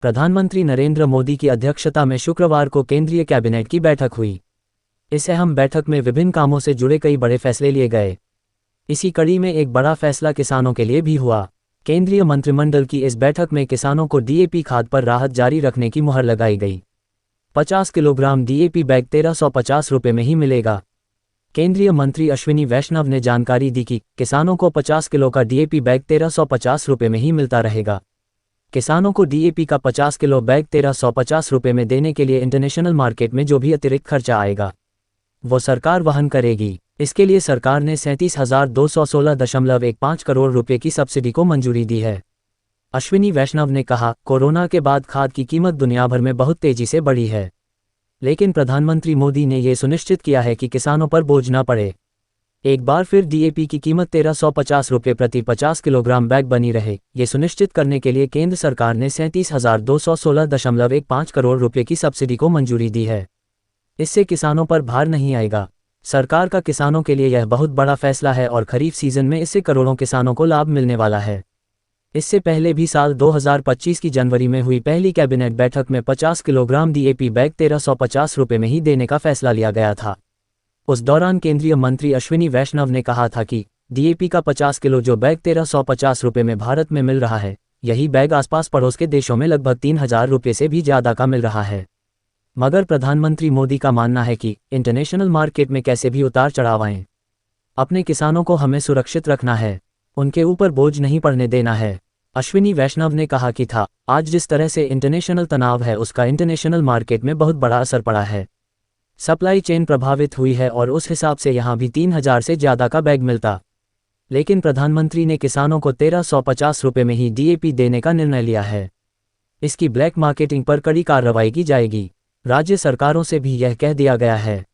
प्रधानमंत्री नरेंद्र मोदी की अध्यक्षता में शुक्रवार को केंद्रीय कैबिनेट की बैठक हुई। इस अहम बैठक में विभिन्न कामों से जुड़े कई बड़े फैसले लिए गए। इसी कड़ी में एक बड़ा फैसला किसानों के लिए भी हुआ। केंद्रीय मंत्रिमंडल की इस बैठक में किसानों को डीएपी खाद पर राहत जारी रखने की मुहर लगाई गई। 50 किलोग्राम डीएपी बैग 1350 रुपये में ही मिलेगा। केंद्रीय मंत्री अश्विनी वैष्णव ने जानकारी दी कि किसानों को 50 किलो का डीएपी बैग 1350 रुपये में ही मिलता रहेगा। किसानों को डीएपी का 50 किलो बैग 1350 रुपये में देने के लिए इंटरनेशनल मार्केट में जो भी अतिरिक्त खर्चा आएगा वो सरकार वहन करेगी। इसके लिए सरकार ने 37,216.15 करोड़ रुपए की सब्सिडी को मंजूरी दी है। अश्विनी वैष्णव ने कहा, कोरोना के बाद खाद की कीमत दुनिया भर में बहुत तेजी से बढ़ी है, लेकिन प्रधानमंत्री मोदी ने ये सुनिश्चित किया है कि किसानों पर बोझ न पड़े। एक बार फिर डीएपी की कीमत 1350 रुपये प्रति 50 किलोग्राम बैग बनी रहे, ये सुनिश्चित करने के लिए केंद्र सरकार ने 37,216.15 करोड़ रुपए की सब्सिडी को मंजूरी दी है। इससे किसानों पर भार नहीं आएगा। सरकार का किसानों के लिए यह बहुत बड़ा फैसला है और खरीफ सीजन में इससे करोड़ों किसानों को लाभ मिलने वाला है। इससे पहले भी साल 2025 की जनवरी में हुई पहली कैबिनेट बैठक में 50 किलोग्राम डीएपी बैग 1350 रुपये में ही देने का फैसला लिया गया था। उस दौरान केंद्रीय मंत्री अश्विनी वैष्णव ने कहा था कि डीएपी का 50 किलो जो बैग 1350 रुपये में भारत में मिल रहा है, यही बैग आसपास पड़ोस के देशों में लगभग 3000 रुपये से भी ज़्यादा का मिल रहा है। मगर प्रधानमंत्री मोदी का मानना है कि इंटरनेशनल मार्केट में कैसे भी उतार चढ़ाव आएं, अपने किसानों को हमें सुरक्षित रखना है, उनके ऊपर बोझ नहीं पड़ने देना है। अश्विनी वैष्णव ने कहा कि आज जिस तरह से इंटरनेशनल तनाव है उसका इंटरनेशनल मार्केट में बहुत बड़ा असर पड़ा है। सप्लाई चेन प्रभावित हुई है और उस हिसाब से यहाँ भी 3000 से ज़्यादा का बैग मिलता, लेकिन प्रधानमंत्री ने किसानों को 1350 रुपये में ही डीएपी देने का निर्णय लिया है। इसकी ब्लैक मार्केटिंग पर कड़ी कार्रवाई की जाएगी। राज्य सरकारों से भी यह कह दिया गया है।